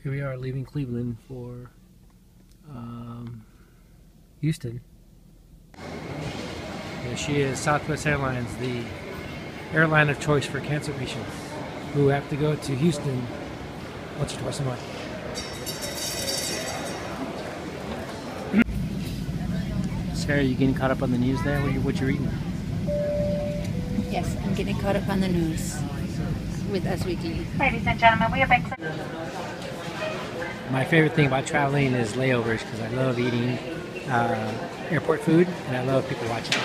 Here we are leaving Cleveland for Houston. Here she is, Southwest Airlines, the airline of choice for cancer patients who have to go to Houston once or twice a month. Sarah, you getting caught up on the news there? What you reading? Yes, I'm getting caught up on the news with Us Weekly. Ladies and gentlemen, we have been... My favorite thing about traveling is layovers because I love eating airport food and I love people watching.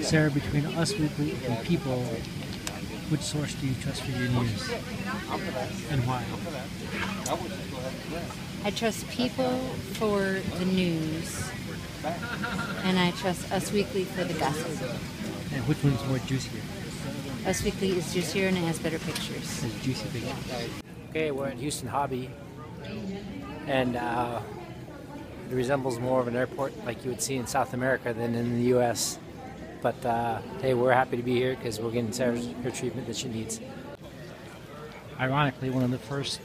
Sarah, between Us Weekly and People, which source do you trust for your news and why? I trust People for the news, and I trust Us Weekly for the gossip. And which one's more juicier? Us Weekly is juicier and it has better pictures. It's juicy pictures. Okay, we're at Houston Hobby, and it resembles more of an airport like you would see in South America than in the U.S. But hey, we're happy to be here because we're getting Sarah her treatment that she needs. Ironically, one of the first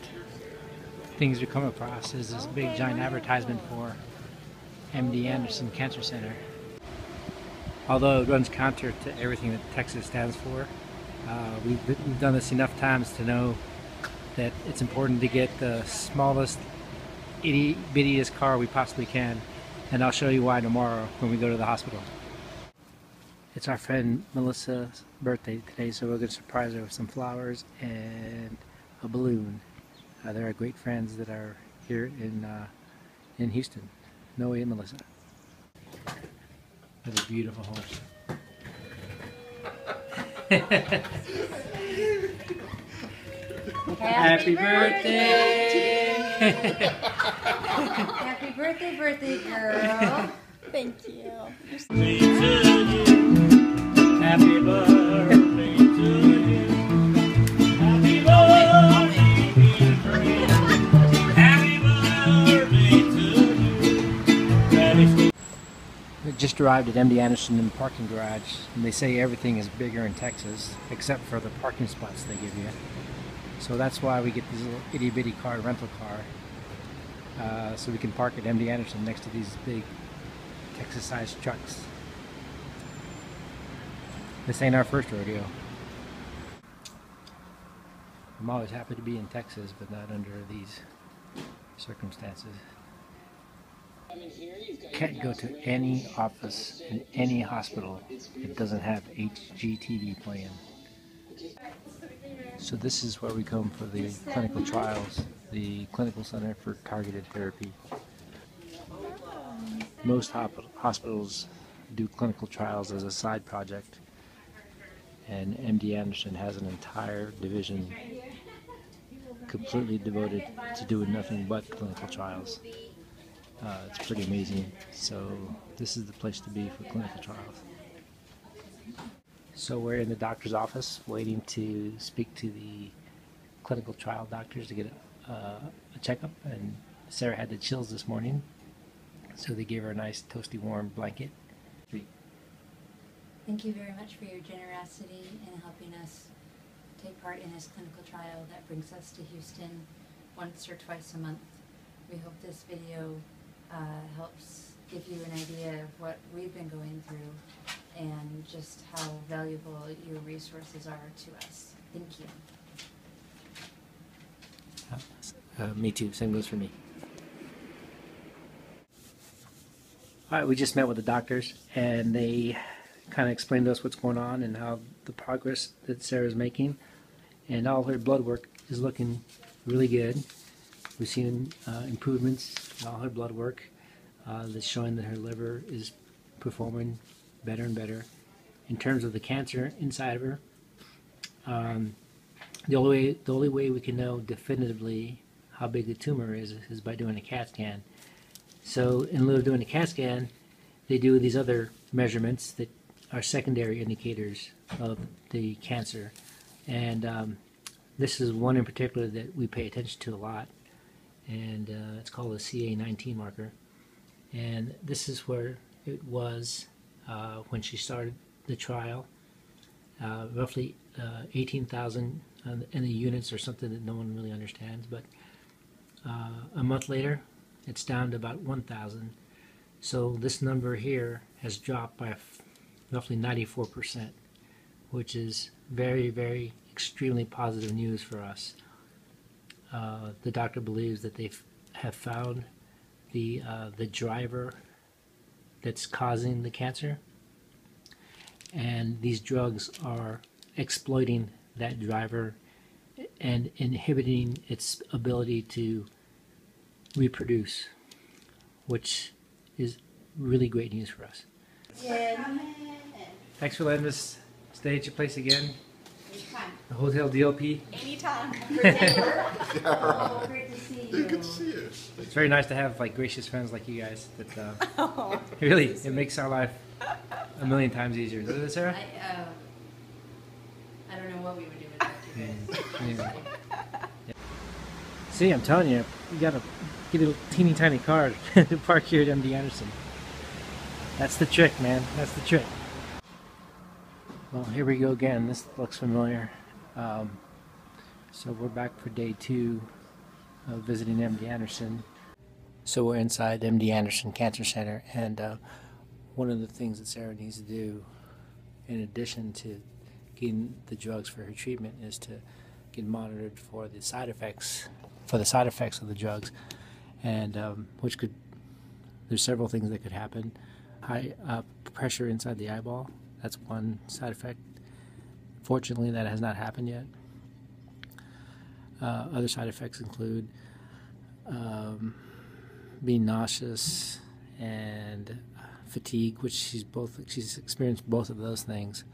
things we come across is this big giant advertisement for MD Anderson Cancer Center. Although it runs counter to everything that Texas stands for, we've done this enough times to know that it's important to get the smallest, itty-bittiest car we possibly can, and I'll show you why tomorrow when we go to the hospital. It's our friend Melissa's birthday today, so we're going to surprise her with some flowers and a balloon. They're our great friends that are here in Houston. Noe and Melissa. That's a beautiful horse. Happy birthday! Happy birthday, birthday girl! Thank you. Happy birthday to you. Happy birthday, happy birthday to you. We just arrived at MD Anderson in the parking garage, and they say everything is bigger in Texas except for the parking spots they give you. So that's why we get this little itty-bitty car, rental car, so we can park at MD Anderson next to these big Texas-sized trucks. This ain't our first rodeo. I'm always happy to be in Texas, but not under these circumstances. Can't go to any office in any hospital that doesn't have HGTV playing. So this is where we come for the clinical trials, the Clinical Center for Targeted Therapy. Most hospitals do clinical trials as a side project, and MD Anderson has an entire division completely devoted to doing nothing but clinical trials. It's pretty amazing. So this is the place to be for clinical trials. So we're in the doctor's office waiting to speak to the clinical trial doctors to get a checkup, and Sarah had the chills this morning, so they gave her a nice toasty warm blanket. Thank you very much for your generosity in helping us take part in this clinical trial that brings us to Houston once or twice a month. We hope this video helps give you an idea of what we've been going through and just how valuable your resources are to us. Thank you. Me too, same goes for me. Alright, we just met with the doctors and they kind of explained to us what's going on and how the progress that Sarah's making, and all her blood work is looking really good. We've seen improvements in all her blood work that's showing that her liver is performing better and better. In terms of the cancer inside of her, the only way we can know definitively how big the tumor is by doing a CAT scan. So in lieu of doing a CAT scan, they do these other measurements that are secondary indicators of the cancer. And this is one in particular that we pay attention to a lot, and it's called a CA19 marker. And this is where it was when she started the trial, roughly 18,000 and the units are something that no one really understands. But a month later, it's down to about 1,000. So this number here has dropped by roughly 94%, which is very, very extremely positive news for us. The doctor believes that they have found the driver that's causing the cancer, and these drugs are exploiting that driver and inhibiting its ability to reproduce, which is really great news for us. Thanks for letting us stay at your place again. The Hotel DLP. Anytime. Oh, great to see you. Good to see you. It's very nice to have like gracious friends like you guys. That really, it makes our life a million times easier. Doesn't it, Sarah? I don't know what we would do without you guys. Yeah. See, I'm telling you, you gotta get a teeny tiny car to park here at MD Anderson. That's the trick, man. That's the trick. Well, here we go again. This looks familiar. So we're back for day 2 of visiting MD Anderson. So we're inside MD Anderson Cancer Center, and one of the things that Sarah needs to do, in addition to getting the drugs for her treatment, is to get monitored for the side effects of the drugs, and there's several things that could happen. High pressure inside the eyeball. That's one side effect. Fortunately, that has not happened yet. Other side effects include being nauseous and fatigue, which she's experienced both of those things,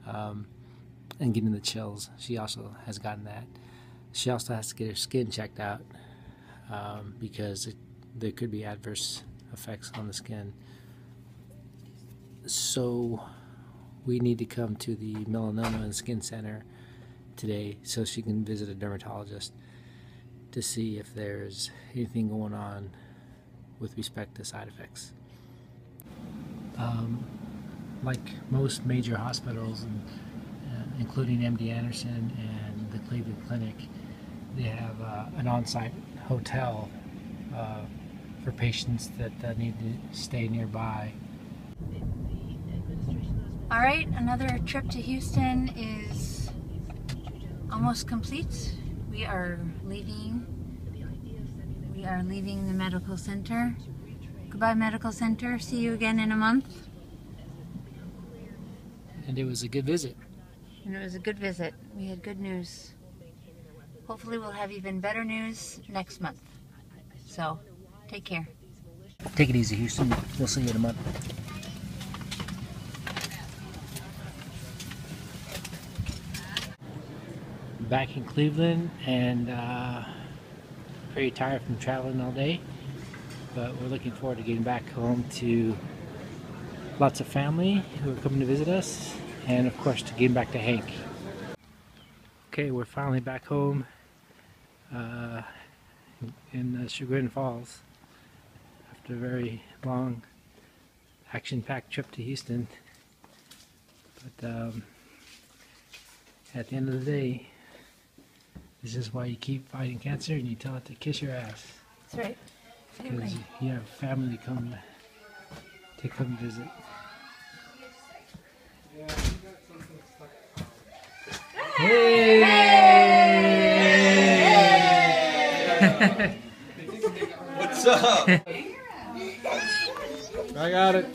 and getting the chills. She also has gotten that. She also has to get her skin checked out because there could be adverse effects on the skin. So we need to come to the Melanoma and Skin Center today so she can visit a dermatologist to see if there's anything going on with respect to side effects. Like most major hospitals, including MD Anderson and the Cleveland Clinic, they have an on-site hotel for patients that need to stay nearby. All right, another trip to Houston is almost complete. We are leaving the medical center. Goodbye, medical center. See you again in a month. And it was a good visit. And it was a good visit. We had good news. Hopefully we'll have even better news next month. So, take care. Take it easy, Houston. We'll see you in a month. Back in Cleveland, and pretty tired from traveling all day, but we're looking forward to getting back home to lots of family who are coming to visit us, and of course to getting back to Hank. Okay, we're finally back home in Chagrin Falls after a very long action-packed trip to Houston, but at the end of the day, this is why you keep fighting cancer, and you tell it to kiss your ass. That's right. Because you have family come visit. Hey! What's up? I got it.